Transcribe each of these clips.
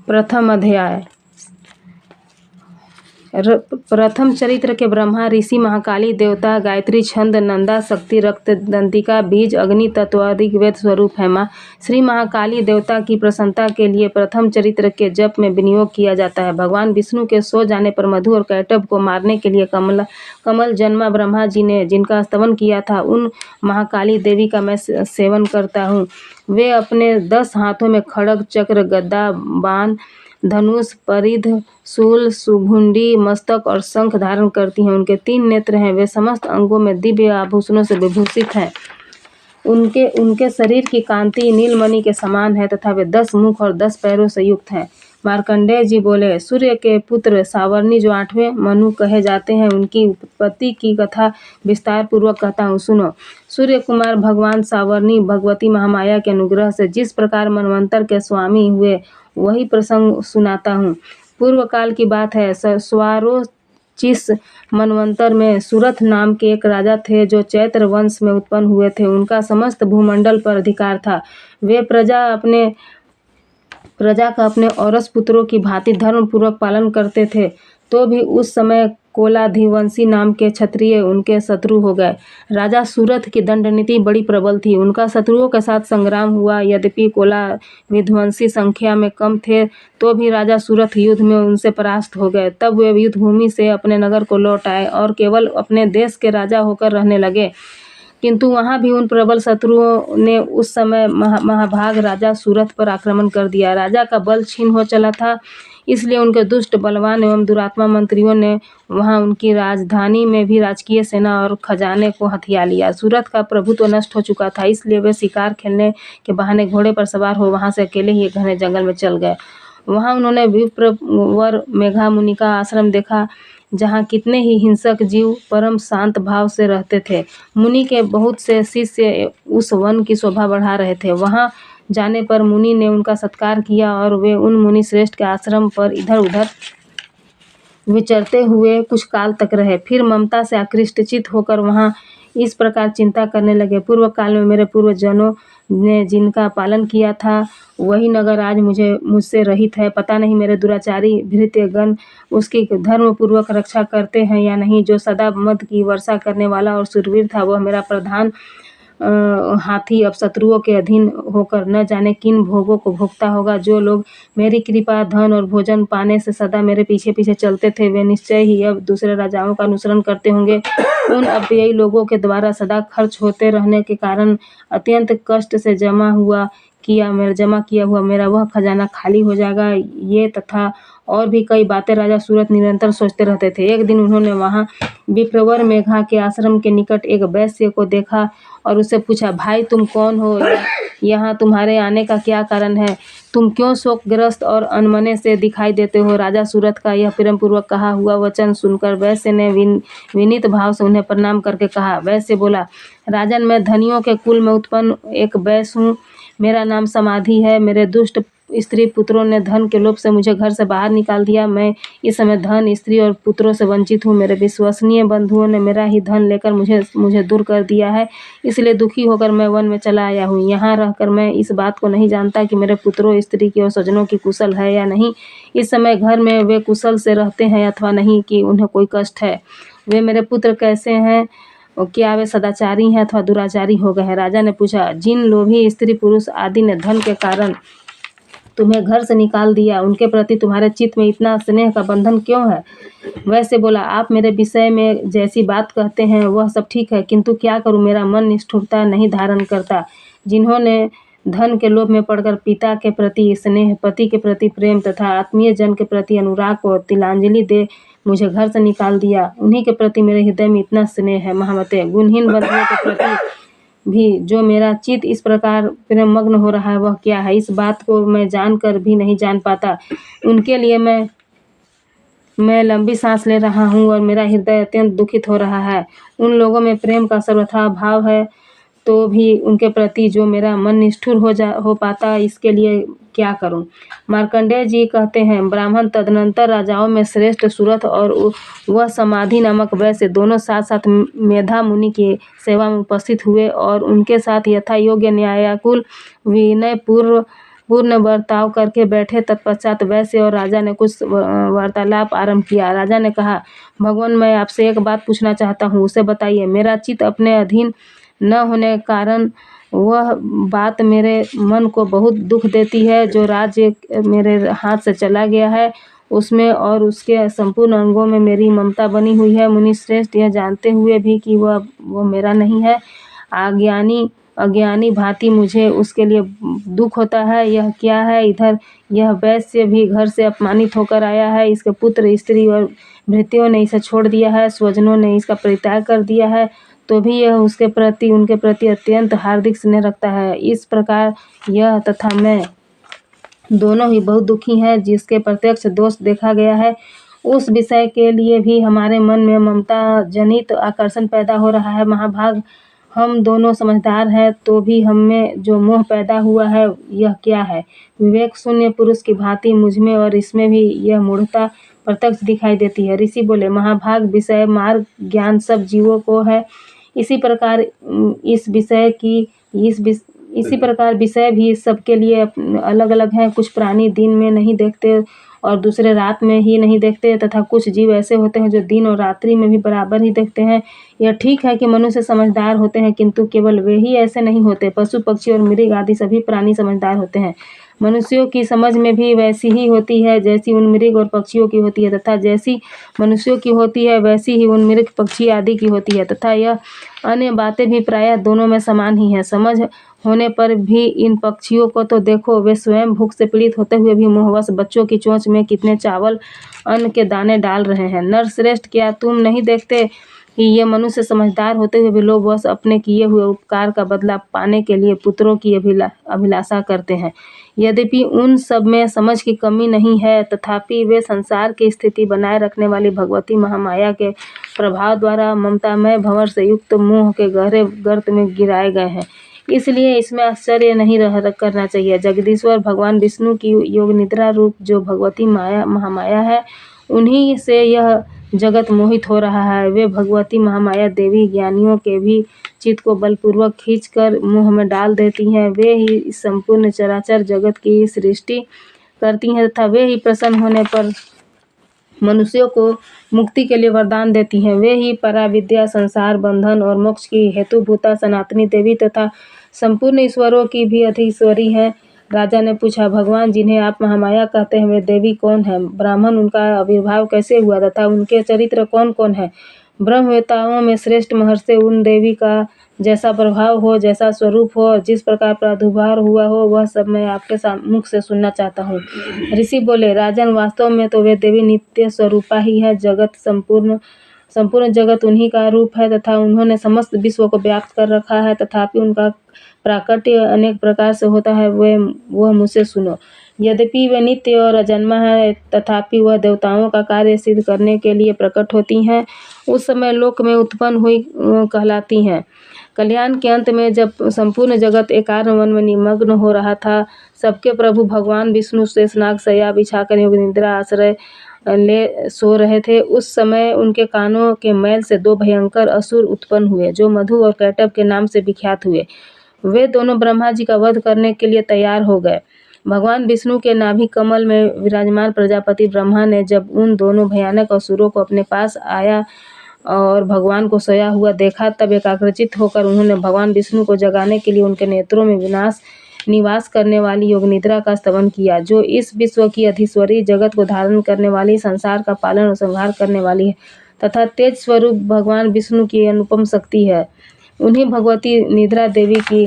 प्रथम अध्याय। प्रथम चरित्र के ब्रह्मा ऋषि, महाकाली देवता, गायत्री छंद, नंदा शक्ति, रक्त दंतिका, बीज, अग्नि तत्व ऋग्वेद स्वरूप है। श्री महाकाली देवता की प्रसन्नता के लिए प्रथम चरित्र के जप में विनियोग किया जाता है। भगवान विष्णु के सो जाने पर मधु और कैटभ को मारने के लिए कमल जन्मा ब्रह्मा जी ने जिनका स्तवन किया था, उन महाकाली देवी का मैं सेवन करता हूँ। वे अपने 10 हाथों में खड्ग, चक्र, गदा, बाण, धनुष, परिध, शूल, सुभुंडी, मस्तक और शंख धारण करती हैं। उनके 3 नेत्र हैं। वे समस्त अंगों में दिव्य आभूषणों से विभूषित हैं। उनके शरीर की कांति नीलमणि के समान है तथा वे 10 मुख और 10 पैरों से युक्त हैं। मार्कंडेय जी बोले, सूर्य के पुत्र सावर्णी जो 8वें मनु कहे जाते हैं, उनकी उत्पत्ति की कथा विस्तार पूर्वक कहता हूँ, सुनो। सूर्य कुमार भगवान सावर्णी भगवती महामाया के अनुग्रह से जिस प्रकार मनवंतर के स्वामी हुए, वही प्रसंग सुनाता हूँ। पूर्व काल की बात है। स्वारोचिष मनवंतर में सुरथ नाम के एक राजा थे जो चैत्र वंश में उत्पन्न हुए थे। उनका समस्त भूमंडल पर अधिकार था। वे प्रजा का अपने औरस पुत्रों की भांति धर्म पूर्वक पालन करते थे। तो भी उस समय कोलाधिवंशी नाम के क्षत्रिय उनके शत्रु हो गए। राजा सूरथ की दंड नीति बड़ी प्रबल थी। उनका शत्रुओं के साथ संग्राम हुआ। यद्यपि कोलाधिवंशी संख्या में कम थे, तो भी राजा सूरथ युद्ध में उनसे परास्त हो गए। तब वे युद्ध भूमि से अपने नगर को लौट आए और केवल अपने देश के राजा होकर रहने लगे। किंतु वहां भी उन प्रबल शत्रुओं ने उस समय महाभाग राजा सूरथ पर आक्रमण कर दिया। राजा का बल क्षीण हो चला था, इसलिए उनके दुष्ट, बलवान एवं दुरात्मा मंत्रियों ने वहां उनकी राजधानी में भी राजकीय सेना और खजाने को हथिया लिया। सूरथ का प्रभुत्व नष्ट हो चुका था, इसलिए वे शिकार खेलने के बहाने घोड़े पर सवार हो वहां से अकेले ही एक घने जंगल में चल गए। वहां उन्होंने विप्रवर मेघा मुनि का आश्रम देखा, जहाँ कितने ही हिंसक जीव परम शांत भाव से रहते थे। मुनि के बहुत से शिष्य उस वन की शोभा बढ़ा रहे थे। वहां जाने पर मुनि ने उनका सत्कार किया और वे उन मुनि श्रेष्ठ के आश्रम पर इधर उधर विचरते हुए कुछ काल तक रहे। फिर ममता से आकृष्टचित होकर वहां इस प्रकार चिंता करने लगे, पूर्व काल में मेरे पूर्वजों ने जिनका पालन किया था, वही नगर आज मुझसे रहित है। पता नहीं मेरे दुराचारी भृत्यगण उसकी धर्म पूर्वक रक्षा करते हैं या नहीं। जो सदा मद की वर्षा करने वाला और शूरवीर था, वह मेरा प्रधान हाथी अब शत्रुओं के अधीन होकर न जाने किन भोगों को भोगता होगा। जो लोग मेरी कृपा, धन और भोजन पाने से सदा मेरे पीछे पीछे चलते थे, वे निश्चय ही अब दूसरे राजाओं का अनुसरण करते होंगे। उन अव्ययी लोगों के द्वारा सदा खर्च होते रहने के कारण अत्यंत कष्ट से जमा किया हुआ मेरा वह खजाना खाली हो जाएगा। ये तथा और भी कई बातें राजा सूरथ निरंतर सोचते रहते थे। एक दिन उन्होंने वहां विप्रवर मेघा के आश्रम के निकट एक वैश्य को देखा और उससे पूछा, भाई तुम कौन हो? यहाँ तुम्हारे आने का क्या कारण है? तुम क्यों शोकग्रस्त और अनमने से दिखाई देते हो? राजा सूरथ का यह प्रेम पूर्वक कहा हुआ वचन सुनकर वैश्य ने विनीत भाव से उन्हें प्रणाम करके कहा। वैश्य बोला, राजन, मैं धनियों के कुल में उत्पन्न एक वैश्य हूँ। मेरा नाम समाधि है। मेरे दुष्ट स्त्री पुत्रों ने धन के लोभ से मुझे घर से बाहर निकाल दिया। मैं इस समय धन, स्त्री और पुत्रों से वंचित हूँ। मेरे विश्वसनीय बंधुओं ने मेरा ही धन लेकर मुझे दूर कर दिया है, इसलिए दुखी होकर मैं वन में चला आया हूँ। यहाँ रहकर मैं इस बात को नहीं जानता कि मेरे पुत्रों, स्त्री की और स्वजनों की कुशल है या नहीं। इस समय घर में वे कुशल से रहते हैं अथवा नहीं, कि उन्हें कोई कष्ट है। वे मेरे पुत्र कैसे हैं? क्या वे सदाचारी हैं अथवा दुराचारी हो गए हैं? राजा ने पूछा, जिन लोभी स्त्री पुरुष आदि ने धन के कारण तुम्हें घर से निकाल दिया, उनके प्रति तुम्हारे चित्त में इतना स्नेह का बंधन क्यों है? वैसे बोला, आप मेरे विषय में जैसी बात कहते हैं वह सब ठीक है, किंतु क्या करूं, मेरा मन निष्ठुरता नहीं धारण करता। जिन्होंने धन के लोभ में पड़कर पिता के प्रति स्नेह, पति के प्रति प्रेम तथा आत्मीय जन के प्रति अनुराग को तिलांजलि दे मुझे घर से निकाल दिया, उन्हीं के प्रति मेरे हृदय में इतना स्नेह है। महामते, गुणहीन बंधुओं के प्रति भी जो मेरा चित्त इस प्रकार प्रेम मग्न हो रहा है, वह क्या है? इस बात को मैं जानकर भी नहीं जान पाता। उनके लिए मैं लंबी सांस ले रहा हूँ और मेरा हृदय अत्यंत दुखित हो रहा है। उन लोगों में प्रेम का सर्वथा भाव है, तो भी उनके प्रति जो मेरा मन निष्ठुर हो पाता, इसके लिए क्या करूं? मार्कंडेय जी कहते हैं, ब्राह्मण तदनंतर राजाओं में श्रेष्ठ सूरथ और वह समाधि नामक वैश्य दोनों साथ साथ मेधा मुनि की सेवा में उपस्थित हुए और उनके साथ यथा योग्य न्यायाकुल विनय पूर्व पूर्ण बर्ताव करके बैठे। तत्पश्चात वैश्य और राजा ने कुछ वार्तालाप आरंभ किया। राजा ने कहा, भगवान, मैं आपसे एक बात पूछना चाहता हूँ, उसे बताइए। मेरा चित्त अपने अधीन न होने के कारण वह बात मेरे मन को बहुत दुख देती है। जो राज्य मेरे हाथ से चला गया है उसमें और उसके संपूर्ण अंगों में मेरी ममता बनी हुई है। मुनि श्रेष्ठ, यह जानते हुए भी कि वह मेरा नहीं है, अज्ञानी भांति मुझे उसके लिए दुख होता है। यह क्या है? इधर यह वैश्य भी घर से अपमानित होकर आया है, इसके पुत्र स्त्री और भृत्यों ने इसे छोड़ दिया है, स्वजनों ने इसका परित्याग कर दिया है, तो भी यह उनके प्रति अत्यंत हार्दिक स्नेह रखता है। इस प्रकार यह तथा मैं दोनों ही बहुत दुखी हैं। जिसके प्रत्यक्ष दोष देखा गया है उस विषय के लिए भी हमारे मन में ममता जनित आकर्षण पैदा हो रहा है। महाभाग, हम दोनों समझदार हैं तो भी हम में जो मोह पैदा हुआ है यह क्या है? विवेक शून्य पुरुष की भांति मुझमें और इसमें भी यह मूढ़ता प्रत्यक्ष दिखाई देती है। ऋषि बोले, महाभाग, विषय मार्ग ज्ञान सब जीवों को है। इसी प्रकार विषय भी सबके लिए अलग अलग हैं। कुछ प्राणी दिन में नहीं देखते और दूसरे रात में ही नहीं देखते, तथा कुछ जीव ऐसे होते हैं जो दिन और रात्रि में भी बराबर ही देखते हैं। यह ठीक है कि मनुष्य समझदार होते हैं, किंतु केवल वे ही ऐसे नहीं होते। पशु पक्षी और मृग आदि सभी प्राणी समझदार होते हैं। मनुष्यों की समझ में भी वैसी ही होती है जैसी उन मृग और पक्षियों की होती है, तथा जैसी मनुष्यों की होती है वैसी ही उन मृग पक्षी आदि की होती है, तथा यह अन्य बातें भी प्रायः दोनों में समान ही हैं। समझ होने पर भी इन पक्षियों को तो देखो, वे स्वयं भूख से पीड़ित होते हुए भी मोहवश बच्चों की चोंच में कितने चावल अन्न के दाने डाल रहे हैं। नरश्रेष्ठ, क्या तुम नहीं देखते कि ये मनुष्य समझदार होते हुए भी लोभवश अपने किए हुए उपकार का बदला पाने के लिए पुत्रों की अभिलाषा करते हैं? यद्यपि उन सब में समझ की कमी नहीं है, तथापि वे संसार की स्थिति बनाए रखने वाली भगवती महामाया के प्रभाव द्वारा ममतामय भंवर से युक्त मोह के गहरे गर्त में गिराए गए हैं। इसलिए इसमें आश्चर्य नहीं करना चाहिए। जगदीश्वर भगवान विष्णु की योग निद्रा रूप जो भगवती महामाया है, उन्हीं से यह जगत मोहित हो रहा है। वे भगवती महामाया देवी ज्ञानियों के भी चित्त को बलपूर्वक खींचकर मोह में डाल देती हैं। वे ही संपूर्ण चराचर जगत की सृष्टि करती हैं, तथा वे ही प्रसन्न होने पर मनुष्यों को मुक्ति के लिए वरदान देती हैं। वे ही पराविद्या, संसार बंधन और मोक्ष की हेतुभूता सनातनी देवी तथा संपूर्ण ईश्वरों की भी अधीश्वरी हैं। राजा ने पूछा, भगवान, जिन्हें आप महामाया कहते हैं वे देवी कौन है? ब्राह्मण, उनका आविर्भाव कैसे हुआ तथा उनके चरित्र कौन कौन है? ब्रह्मवेताओं में श्रेष्ठ महर्षि उन देवी का जैसा प्रभाव हो, जैसा स्वरूप हो और जिस प्रकार प्रादुर्भाव हुआ हो, वह सब मैं आपके मुख से सुनना चाहता हूँ। ऋषि बोले, राजन, वास्तव में तो वे देवी नित्य स्वरूपा ही है। संपूर्ण जगत उन्हीं का रूप है तथा उन्होंने समस्त विश्व को व्याप्त कर रखा है। तथापि उनका प्राकट्य अनेक प्रकार से होता है, वह मुझसे सुनो। यद्यपि वे नित्य और अजन्मा है, तथापि वह देवताओं का कार्य सिद्ध करने के लिए प्रकट होती हैं। उस समय लोक में उत्पन्न हुई कहलाती हैं। कल्याण के अंत में जब संपूर्ण जगत एकाग्र मन में निमग्न हो रहा था, सबके प्रभु भगवान विष्णु शेषनाग शय्या बिछाकर योग निद्रा आश्रय ले सो रहे थे। उस समय उनके कानों के मैल से दो भयंकर असुर उत्पन्न हुए, जो मधु और कैटभ के नाम से विख्यात हुए। वे दोनों ब्रह्मा जी का वध करने के लिए तैयार हो गए। भगवान विष्णु के नाभि कमल में विराजमान प्रजापति ब्रह्मा ने जब उन दोनों भयानक असुरों को अपने पास आया और भगवान को सोया हुआ देखा, तब एकाग्रचित्त होकर उन्होंने भगवान विष्णु को जगाने के लिए उनके नेत्रों में निवास करने वाली योग निद्रा का स्तवन किया, जो इस विश्व की अधीश्वरी, जगत को धारण करने वाली, संसार का पालन और संहार करने वाली है तथा तेज स्वरूप भगवान विष्णु की अनुपम शक्ति है। उन्हीं भगवती निद्रा देवी की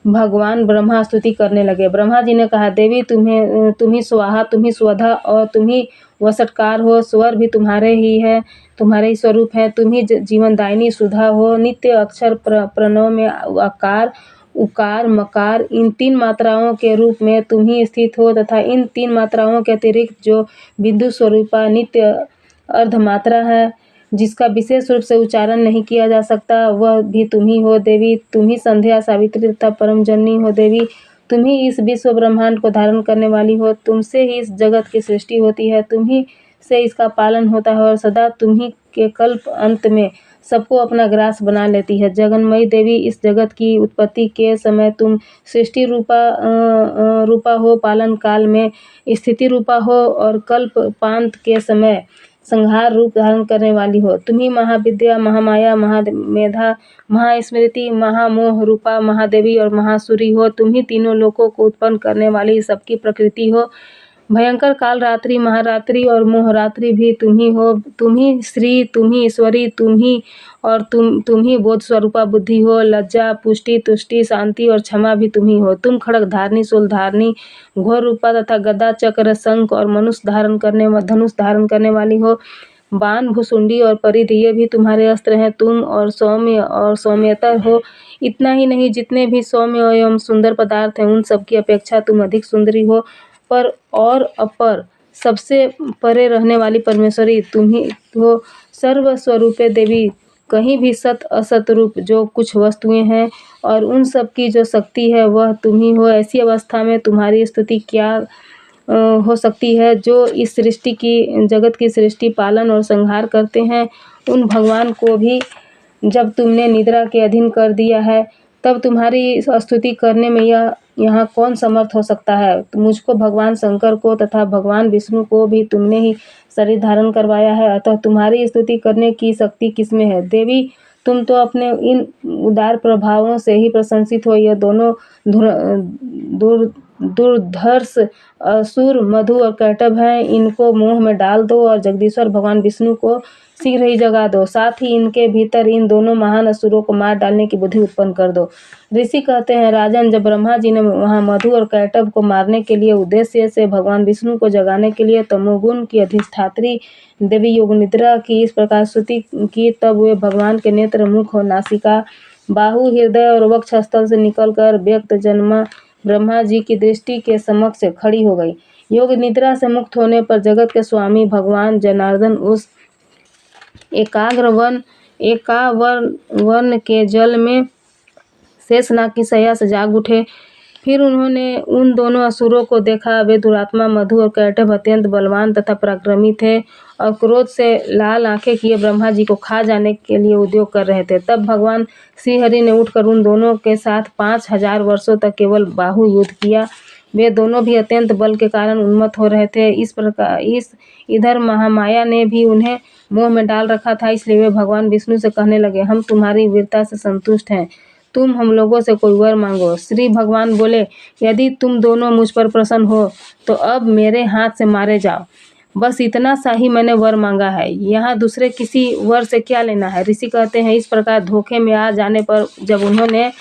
भगवान ब्रह्मा स्तुति करने लगे। ब्रह्मा जी ने कहा, देवी, तुम्ही स्वाहा, तुम्ही स्वधा और तुम्ही वसटकार हो। स्वर भी तुम्हारे ही स्वरूप है। तुम्ही जीवनदायिनी सुधा हो। नित्य अक्षर प्रणव में आकार, उकार, मकार, इन तीन मात्राओं के रूप में तुम ही स्थित हो, तथा इन तीन मात्राओं के अतिरिक्त जो बिंदु स्वरूपा नित्य अर्धमात्रा है, जिसका विशेष रूप से उच्चारण नहीं किया जा सकता, वह भी तुम ही हो। देवी, तुम ही संध्या, सावित्री तथा परम जननी हो। देवी, तुम ही इस विश्व ब्रह्मांड को धारण करने वाली हो। तुमसे ही इस जगत की सृष्टि होती है, तुम ही से इसका पालन होता है और सदा तुम ही के कल्प अंत में सबको अपना ग्रास बना लेती है। जगन्मयी देवी, इस जगत की उत्पत्ति के समय तुम सृष्टि रूपा हो, पालन काल में स्थिति रूपा हो और कल्प पांत के समय संहार रूप धारण करने वाली हो। तुम्ही महाविद्या, महामाया, महामेधा, महास्मृति, महामोह रूपा महादेवी और महासुरी हो। तुम्ही तीनों लोकों को उत्पन्न करने वाली सबकी प्रकृति हो। भयंकर काल रात्रि, महारात्रि और मोहरात्रि भी तुम्ही हो। तुम्ही श्री, तुम्ही ईश्वरी, तुम्ही बोध स्वरूपा बुद्धि हो। लज्जा, पुष्टि, तुष्टि, शांति और क्षमा भी तुम्ही हो। तुम खड़ग धारणी, शूल धारणी, घोर रूपा तथा गदा, चक्र, शंख और धनुष धारण करने वाली हो। बाण, भुसुंडी और परिध ये भी तुम्हारे अस्त्र हैं। तुम और सौम्य और सौम्यतर हो। इतना ही नहीं, जितने भी सौम्य एवं सुंदर पदार्थ हैं उन सबकी अपेक्षा तुम अधिक सुंदरी हो। पर और अपर, सबसे परे रहने वाली परमेश्वरी तुम्ही हो। सर्वस्वरूपे देवी, कहीं भी सत असत रूप जो कुछ वस्तुएं हैं और उन सब की जो शक्ति है वह तुम्ही हो। ऐसी अवस्था में तुम्हारी स्तुति क्या हो सकती है। जो इस जगत की सृष्टि, पालन और संहार करते हैं, उन भगवान को भी जब तुमने निद्रा के अधीन कर दिया है, तब तुम्हारी स्तुति करने में यहाँ कौन समर्थ हो सकता है। तो मुझको, भगवान शंकर को तथा भगवान विष्णु को भी तुमने ही शरीर धारण करवाया है, अतः तुम्हारी स्तुति करने की शक्ति किसमें है। देवी, तुम तो अपने इन उदार प्रभावों से ही प्रशंसित हो। यह दोनों दुर्धर्ष असुर मधु और कैटभ हैं, इनको मोह में डाल दो और जगदीश्वर भगवान विष्णु को शीघ्र ही जगा दो। साथ ही इनके भीतर इन दोनों महान असुरों को मार डालने की बुद्धि उत्पन्न कर दो। ऋषि कहते हैं, राजन, जब ब्रह्मा जी ने वहाँ मधु और कैटभ को मारने के लिए उद्देश्य से भगवान विष्णु को जगाने के लिए तमोगुण की अधिष्ठात्री देवी योग निद्रा की इस प्रकार स्तुति की, तब वे भगवान के नेत्र, मुख और नासिका, बाहु, हृदय और वक्षस्थल से निकलकर व्यक्त जन्मा ब्रह्मा जी की दृष्टि के समक्ष खड़ी हो गई। योग निद्रा से मुक्त होने पर जगत के स्वामी भगवान जनार्दन उस एकावर्ण के जल में शेषनाग की शैया से जाग उठे। फिर उन्होंने उन दोनों असुरों को देखा। वे दुरात्मा मधु और कैटभ अत्यंत बलवान तथा पराक्रमी थे और क्रोध से लाल आंखें किए ब्रह्मा जी को खा जाने के लिए उद्योग कर रहे थे। तब भगवान श्रीहरि ने उठकर उन दोनों के साथ 5000 वर्षों तक केवल बाहु युद्ध किया। वे दोनों भी अत्यंत बल के कारण उन्मत्त हो रहे थे। इधर महामाया ने भी उन्हें मोह में डाल रखा था, इसलिए वे भगवान विष्णु से कहने लगे, हम तुम्हारी वीरता से संतुष्ट हैं, तुम हम लोगों से कोई वर मांगो। श्री भगवान बोले, यदि तुम दोनों मुझ पर प्रसन्न हो तो अब मेरे हाथ से मारे जाओ। बस इतना सा ही मैंने वर मांगा है, यहाँ दूसरे किसी वर से क्या लेना है। ऋषि कहते हैं, इस प्रकार धोखे में आ जाने पर जब उन्होंने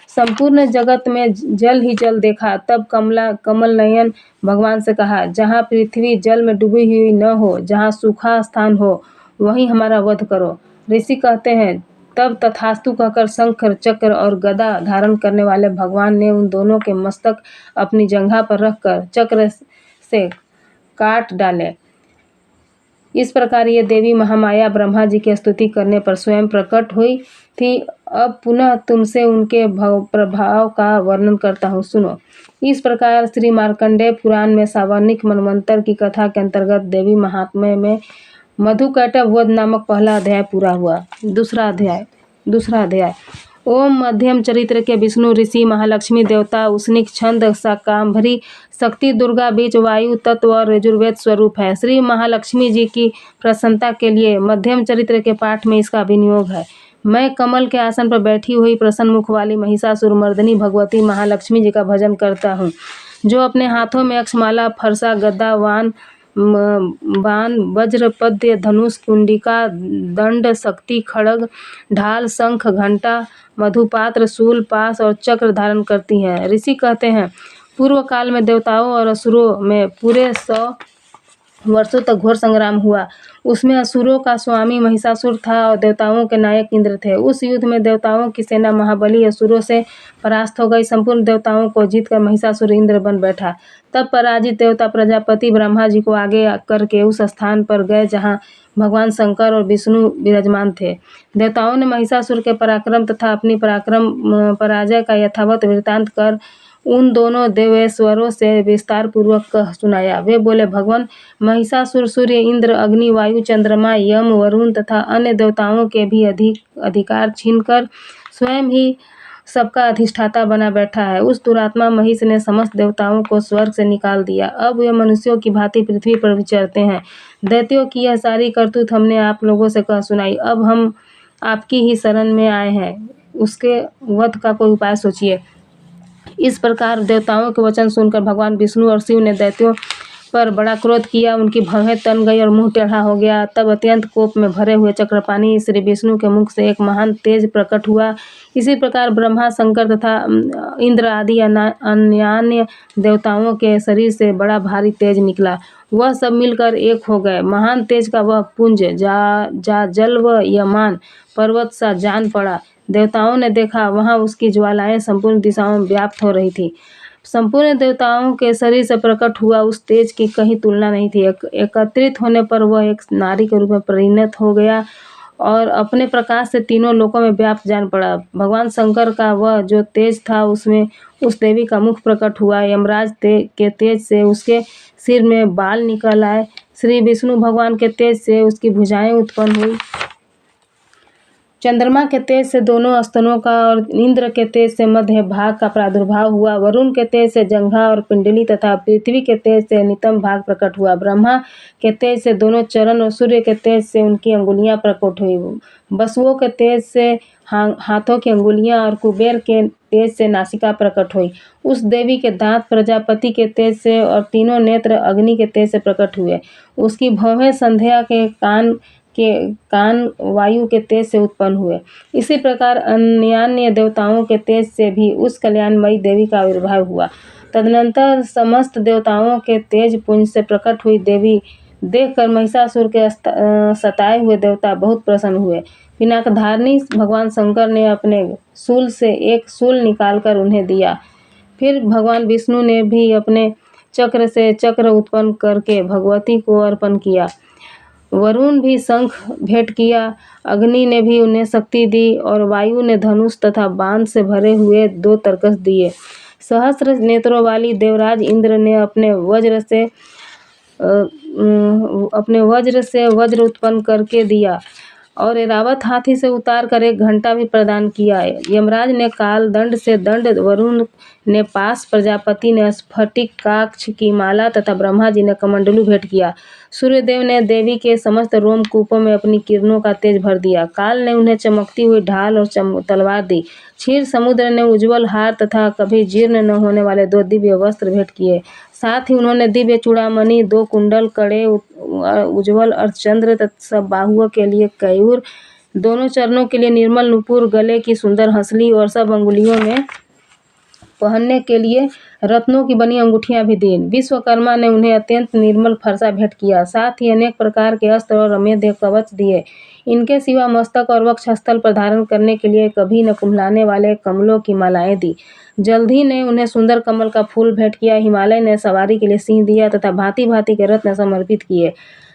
संपूर्ण जगत में जल ही जल देखा, तब कमल नयन भगवान से कहा, जहाँ पृथ्वी जल में डूबी हुई न हो, जहाँ सूखा स्थान हो, वहीं हमारा वध करो। ऋषि कहते हैं, तब तथास्तु कहकर शंख, चक्र और गदा धारण करने वाले भगवान ने उन दोनों के मस्तक अपनी जंघा पर रखकर चक्र से काट डाले। इस प्रकार ये देवी महामाया ब्रह्मा जी की स्तुति करने पर स्वयं प्रकट हुई थी। अब पुनः तुमसे उनके प्रभाव का वर्णन करता हूँ, सुनो। इस प्रकार श्री मार्कंडेय पुराण में सावर्णिक मनवंतर की कथा के अंतर्गत देवी महात्म्य में मधु कैटभ वध नामक पहला अध्याय पूरा हुआ। दूसरा अध्याय ओम मध्यम चरित्र के विष्णु, ऋषि, महालक्ष्मी, देवता, उसनिक, छंद, शाकांभरी, शक्ति, दुर्गा, बीज, वायु तत्व और यजुर्वेद स्वरूप है। श्री महालक्ष्मी जी की प्रसन्नता के लिए मध्यम चरित्र के पाठ में इसका विनियोग है। मैं कमल के आसन पर बैठी हुई प्रसन्न मुख वाली महिषासुर मर्दिनी भगवती महालक्ष्मी जी का भजन करता हूँ, जो अपने हाथों में अक्षमाला, फरसा, गदा, बाण, वज्र, पद्य, धनुष, कुंडिका, दंड, शक्ति, खड्ग, ढाल, शंख, घंटा, मधुपात्र, शूल, पाश और चक्र धारण करती हैं। ऋषि कहते हैं, पूर्व काल में देवताओं और असुरों में पूरे 100 वर्षों तक घोर संग्राम हुआ। उसमें असुरों का स्वामी महिषासुर था और देवताओं के नायक इंद्र थे। उस युद्ध में देवताओं की सेना महाबली असुरों से परास्त हो गई। संपूर्ण देवताओं को जीतकर महिषासुर इंद्र बन बैठा। तब पराजित देवता प्रजापति ब्रह्मा जी को आगे करके उस स्थान पर गए जहाँ भगवान शंकर और विष्णु विराजमान थे। देवताओं ने महिषासुर के पराक्रम तथा अपनी पराजय का यथावत वृत्तांत कर उन दोनों देवेश्वरों से विस्तार पूर्वक कह सुनाया। वे बोले, भगवान महिषासुर सूर्य, इंद्र, अग्नि, वायु, चंद्रमा, यम, वरुण तथा अन्य देवताओं के भी अधिकार छीनकर स्वयं ही सबका अधिष्ठाता बना बैठा है। उस दुरात्मा महिष ने समस्त देवताओं को स्वर्ग से निकाल दिया। अब वे मनुष्यों की भांति पृथ्वी पर विचरते हैं। दैत्यों की यह सारी करतूत हमने आप लोगों से कह सुनाई। अब हम आपकी ही शरण में आए हैं, उसके वध का कोई उपाय सोचिए। इस प्रकार देवताओं के वचन सुनकर भगवान विष्णु और शिव ने दैत्यों पर बड़ा क्रोध किया। उनकी भवें तन गई और मुंह टेढ़ा हो गया। तब अत्यंत कोप में भरे हुए चक्रपाणी श्री विष्णु के मुख से एक महान तेज प्रकट हुआ। इसी प्रकार ब्रह्मा, शंकर तथा इंद्र आदि अन्य देवताओं के शरीर से बड़ा भारी तेज निकला। वह सब मिलकर एक हो गए। महान तेज का वह पुंज जा जल व यमान पर्वत सा जान पड़ा। देवताओं ने देखा, वहां उसकी ज्वालाएं संपूर्ण दिशाओं में व्याप्त हो रही थी। संपूर्ण देवताओं के शरीर से प्रकट हुआ उस तेज की कहीं तुलना नहीं थी। एकत्रित होने पर वह एक नारी के रूप में परिणत हो गया और अपने प्रकाश से तीनों लोकों में व्याप्त जान पड़ा। भगवान शंकर का वह जो तेज था, उसमें उस देवी का मुख प्रकट हुआ। यमराज के तेज से उसके सिर में बाल निकल आए। श्री विष्णु भगवान के तेज से उसकी भुजाएं उत्पन्न हुई। चंद्रमा के तेज से दोनों स्तनों का और इंद्र के तेज से मध्य भाग का प्रादुर्भाव हुआ। वरुण के तेज से जंघा और पिंडली तथा पृथ्वी के तेज से नितंब भाग प्रकट हुआ। ब्रह्मा के तेज से दोनों चरण और सूर्य के तेज से उनकी अंगुलियां प्रकट हुई। वसुओं के तेज से हाथों की अंगुलियां और कुबेर के तेज से नासिका प्रकट हुई। उस देवी के दांत प्रजापति के तेज से और तीनों नेत्र अग्नि के तेज से प्रकट हुए। उसकी भौहें संध्या के कान वायु के तेज से उत्पन्न हुए। इसी प्रकार अन्य देवताओं के तेज से भी उस कल्याणमयी देवी का आविर्भाव हुआ। तदनंतर समस्त देवताओं के तेज पुंज से प्रकट हुई देवी देखकर महिषासुर के सताए हुए देवता बहुत प्रसन्न हुए। पिनाकधारणी भगवान शंकर ने अपने शूल से एक शूल निकालकर उन्हें दिया। फिर भगवान विष्णु ने भी अपने चक्र से चक्र उत्पन्न करके भगवती को अर्पण किया। वरुण भी शंख भेंट किया। अग्नि ने भी उन्हें शक्ति दी और वायु ने धनुष तथा बाण से भरे हुए 2 तरकस दिए। सहस्त्र नेत्रों वाली देवराज इंद्र ने अपने वज्र से वज्र उत्पन्न करके दिया और एरावत हाथी से उतार कर 1 घंटा भी प्रदान किया। यमराज ने काल दंड से दंड, वरुण ने पास, प्रजापति ने स्फटिकाक्ष की माला तथा ब्रह्मा जी ने कमंडलू भेंट किया। सूर्यदेव ने देवी के समस्त रोमकूपों में अपनी किरणों का तेज भर दिया। काल ने उन्हें चमकती हुई ढाल और तलवार दी। क्षीर समुद्र ने उज्ज्वल हार तथा कभी जीर्ण न होने वाले 2 दिव्य वस्त्र भेंट किए। साथ ही उन्होंने दिव्य चूड़ामणि, 2 कुंडल, कड़े, उज्ज्वल अर्धचंद्र तथा बाहुओं के लिए कयूर, दोनों चरणों के लिए निर्मल नुपुर, गले की सुंदर हंसली और सब अंगुलियों में पहनने के लिए रत्नों की बनी अंगूठियां भी दी। विश्वकर्मा ने उन्हें अत्यंत निर्मल फरसा भेंट किया। साथ ही अनेक प्रकार के अस्त्र और अमेध्य कवच दिए। इनके सिवा मस्तक और वक्षस्थल पर धारण करने के लिए कभी न कुम्हलाने वाले कमलों की मालाएं दी। जल्दी ने उन्हें सुंदर कमल का फूल भेंट किया। हिमालय ने सवारी के लिए सिंह दिया तथा भांति भांति के रत्न समर्पित किए।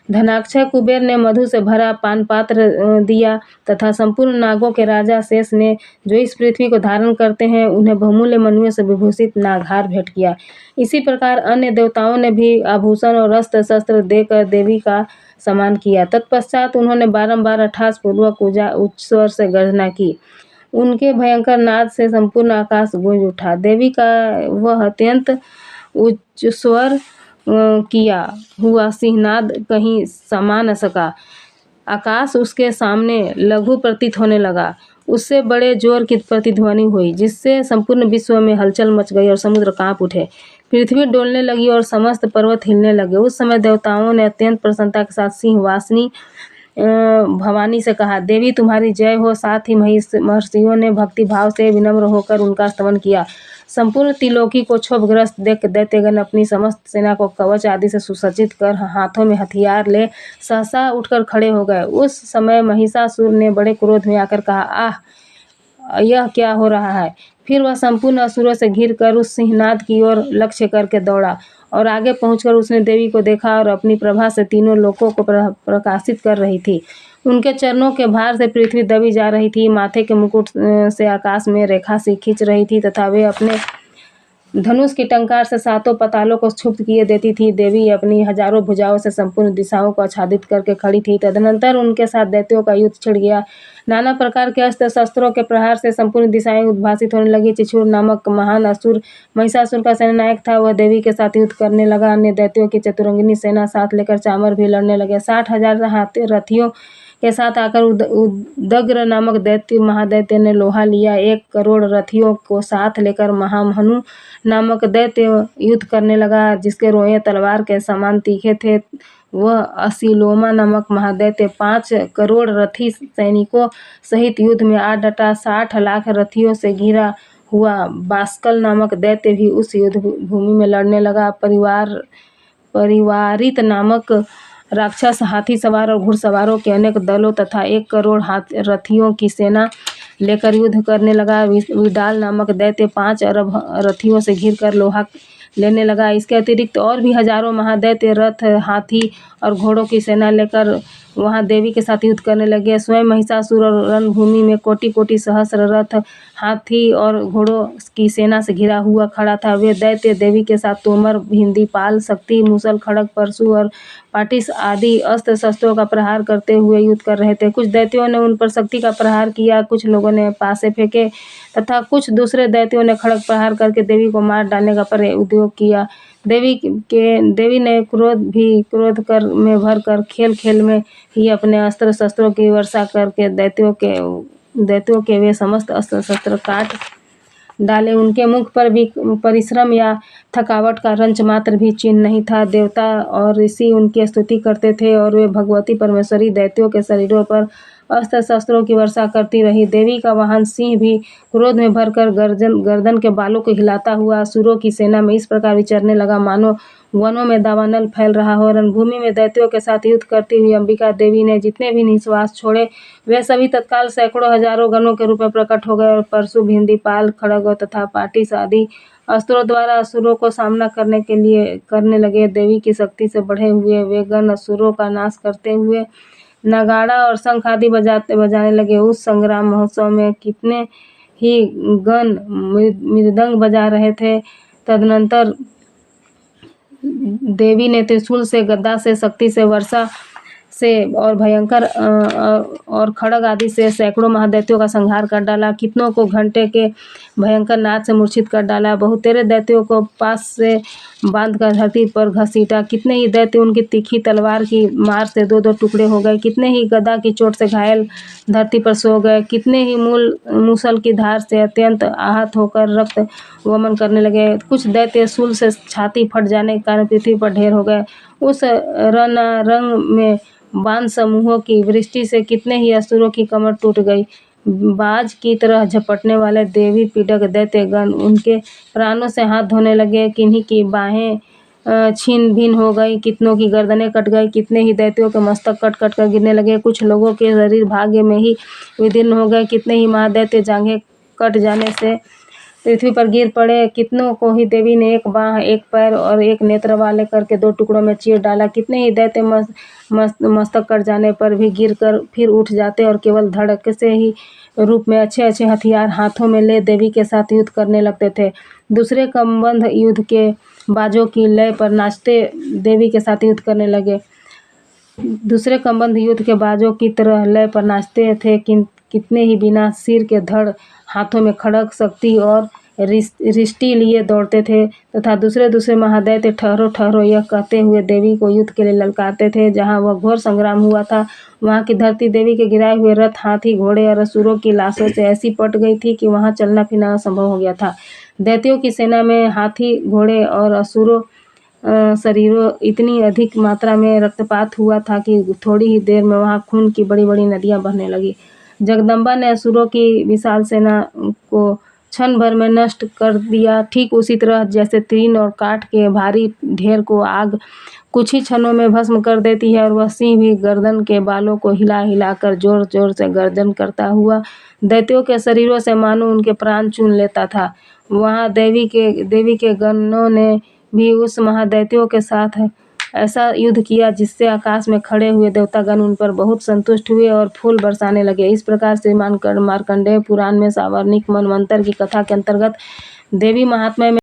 धनाक्षय कुबेर ने मधु से भरा पान पात्र दिया तथा संपूर्ण नागों के राजा शेष ने, जो इस पृथ्वी को धारण करते हैं, उन्हें बहुमूल्य मणियों से विभूषित नागहार भेंट किया। इसी प्रकार अन्य देवताओं ने भी आभूषण और अस्त्र शस्त्र देकर देवी का सम्मान किया। तत्पश्चात उन्होंने बारंबार अट्ठास पूर्वक उच्च स्वर से गर्जना की। उनके भयंकर नाद से संपूर्ण आकाश गूंज उठा। देवी का वह अत्यंत उच्च स्वर किया हुआ सिंहनाद कहीं समा न सका। आकाश उसके सामने लघु प्रतीत होने लगा। उससे बड़े जोर की प्रतिध्वनि हुई, जिससे संपूर्ण विश्व में हलचल मच गई और समुद्र कांप उठे। पृथ्वी डोलने लगी और समस्त पर्वत हिलने लगे। उस समय देवताओं ने अत्यंत प्रसन्नता के साथ सिंहवासिनी भवानी से कहा, देवी तुम्हारी जय हो। साथ ही महर्षियों ने भक्ति भाव से विनम्र होकर उनका स्तवन किया। संपूर्ण त्रिलोकी को क्षोभग्रस्त देख दैत्यगण अपनी समस्त सेना को कवच आदि से सुसज्जित कर हाथों में हथियार ले सहसा उठकर खड़े हो गए। उस समय महिषासुर ने बड़े क्रोध में आकर कहा, आह, यह क्या हो रहा है। फिर वह संपूर्ण असुरों से घिर कर उस सिंहनाद की ओर लक्ष्य करके दौड़ा और आगे पहुंचकर उसने देवी को देखा और अपनी प्रभा से तीनों लोकों को प्रकाशित कर रही थी। उनके चरणों के भार से पृथ्वी दबी जा रही थी। माथे के मुकुट से आकाश में रेखा सी खींच रही थी तथा वे अपने धनुष की टंकार से सातों पातालों को क्षुब्ध किए देती थी। देवी अपनी हजारों भुजाओं से संपूर्ण दिशाओं को आच्छादित करके खड़ी थी। तदनंतर उनके साथ दैत्यों का युद्ध छिड़ गया। नाना प्रकार के अस्त्र शस्त्रों के प्रहार से संपूर्ण दिशाएं उद्भासित होने लगी। चिछुर नामक महान असुर महिषासुर का सेनानायक था, वह देवी के साथ युद्ध करने लगा। अन्य दैत्यों की चतुरंगिनी सेना साथ लेकर चामर भी लड़ने लगे। 60,000 रथियों के साथ आकर उदग्र नामक दैत्य महादैत्य ने लोहा लिया। 1 करोड़ रथियों को साथ लेकर महामनु नामक दैत्य युद्ध करने लगा, जिसके रोए तलवार के समान तीखे थे। वह असीलोमा नामक महादैत्य 5 करोड़ रथी सैनिकों सहित युद्ध में आ डटा। 60 लाख रथियों से घिरा हुआ बास्कल नामक दैत्य भी उस युद्ध भूमि में लड़ने लगा। परिवारित नामक राक्षस हाथी सवार और घुड़सवारों के अनेक दलों तथा 1 करोड़ रथियों की सेना लेकर युद्ध करने लगा। विडाल नामक दैत्य 5 अरब रथियों से घिरकर लोहा लेने लगा। इसके अतिरिक्त और भी हजारों महादैत्य रथ, हाथी और घोड़ों की सेना लेकर वहां देवी के साथ युद्ध करने लगे। स्वयं महिषासुर और रणभूमि में कोटि कोटि सहस्र रथ, हाथी और घोड़ों की सेना से घिरा हुआ खड़ा था। वे दैत्य देवी के साथ तोमर, भिंदी, पाल, शक्ति, मूसल, खड़ग, परशु और पाटिस आदि अस्त्र शस्त्रों का प्रहार करते हुए युद्ध कर रहे थे। कुछ दैत्यों ने उन पर शक्ति का प्रहार किया, कुछ लोगों ने पासे फेंके तथा कुछ दूसरे दैत्यों ने खड़ग प्रहार करके देवी को मार डालने का उद्योग किया। देवी ने क्रोध कर में भर कर खेल खेल में ही अपने अस्त्र शस्त्रों की वर्षा करके दैत्यों के वे समस्त अस्त्र शस्त्र काट डाले। उनके मुख पर भी परिश्रम या थकावट का रंच मात्र भी चिन्ह नहीं था। देवता और ऋषि उनकी स्तुति करते थे और वे भगवती परमेश्वरी दैत्यों के शरीरों पर अस्त्र शस्त्रों की वर्षा करती रही। देवी का वाहन सिंह भी क्रोध में भरकर गर्दन के बालों को हिलाता हुआ असुरों की सेना में इस प्रकार विचरने लगा, मानो वनों में दावानल फैल रहा हो। रणभूमि में दैत्यों के साथ युद्ध करती हुई अंबिका देवी ने जितने भी निश्वास छोड़े, वे सभी तत्काल सैकड़ों हजारों गणों के रूप में प्रकट हो गए और परशु, भिंदी, पाल, खड़ग तथा पाटिस आदि अस्त्रों द्वारा असुरों को सामना करने लगे। देवी की शक्ति से बढ़े हुए वे गण असुरों का नाश करते हुए नगाड़ा और शंख आदि बजाने लगे। उस संग्राम महोत्सव में कितने ही गण मृदंग बजा रहे थे। तदनंतर देवी ने त्रिशूल से, गदा से, शक्ति से, वर्षा से और भयंकर और खड़ग आदि से सैकड़ों महादैत्यों का संहार कर डाला। कितनों को घंटे के भयंकर नाद से मूर्छित कर डाला। बहुतेरे दैत्यों को पास से बांधकर धरती पर घसीटा। कितने ही दैत्य उनकी तीखी तलवार की मार से 2-2 टुकड़े हो गए। कितने ही गदा की चोट से घायल धरती पर सो गए। कितने ही मूसल की धार से अत्यंत आहत होकर रक्त वमन करने लगे। कुछ दैत्य शूल से छाती फट जाने के कारण पृथ्वी पर ढेर हो गए। उस रणारंग में बाण समूहों की वृष्टि से कितने ही असुरों की कमर टूट गई। बाज की तरह झपटने वाले देवी पीड़क दैत्य गण उनके प्राणों से हाथ धोने लगे। किन्हीं की बाहें छीन भिन हो गई, कितनों की गर्दनें कट गई। कितने ही दैत्यों के मस्तक कट कट कर गिरने लगे। कुछ लोगों के शरीर भाग्य में ही विदीर्ण हो गए। कितने ही महादैत्य जांघें कट जाने से पृथ्वी पर गिर पड़े। कितनों को ही देवी ने 1 बांह, 1 पैर और 1 नेत्र वाले करके 2 टुकड़ों में चीर डाला। कितने ही दैत्य मस्तक कट जाने पर भी गिर कर फिर उठ जाते और केवल धड़क से ही रूप में अच्छे अच्छे हथियार हाथों में ले देवी के साथ युद्ध करने लगते थे। दूसरे कमबंध युद्ध के बाजों की लय पर नाचते देवी के साथ युद्ध करने लगे। दूसरे कमबंध युद्ध के बाजों की तरह लय पर नाचते थे। कितने ही बिना सिर के धड़, हाथों में खड़ग, शक्ति और रिष्टि लिए दौड़ते थे तथा दूसरे महादैत्य ठहरो ठहरो यह कहते हुए देवी को युद्ध के लिए ललकारते थे। जहाँ वह घोर संग्राम हुआ था, वहाँ की धरती देवी के गिराए हुए रथ, हाथी, घोड़े और असुरों की लाशों से ऐसी पट गई थी कि वहाँ चलना फिरना असंभव हो गया था। दैत्यों की सेना में हाथी, घोड़े और असुरों शरीरों इतनी अधिक मात्रा में रक्तपात हुआ था कि थोड़ी ही देर में वहाँ खून की बड़ी बड़ी नदियाँ बहने लगी। जगदम्बा ने असुरों की विशाल सेना को क्षण भर में नष्ट कर दिया। ठीक उसी तरह जैसे तीन और काठ के भारी ढेर को आग कुछ ही क्षणों में भस्म कर देती है, और वह सिंह भी गर्दन के बालों को हिला हिलाकर जोर जोर से गर्दन करता हुआ दैत्यों के शरीरों से मानो उनके प्राण चून लेता था। वहाँ देवी के गणों ने भी उस महादैत्यों के साथ ऐसा युद्ध किया जिससे आकाश में खड़े हुए देवतागण उन पर बहुत संतुष्ट हुए और फूल बरसाने लगे। इस प्रकार से मार्कंडेय पुराण में सावर्णिक मनवंतर की कथा के अंतर्गत देवी महात्म्य में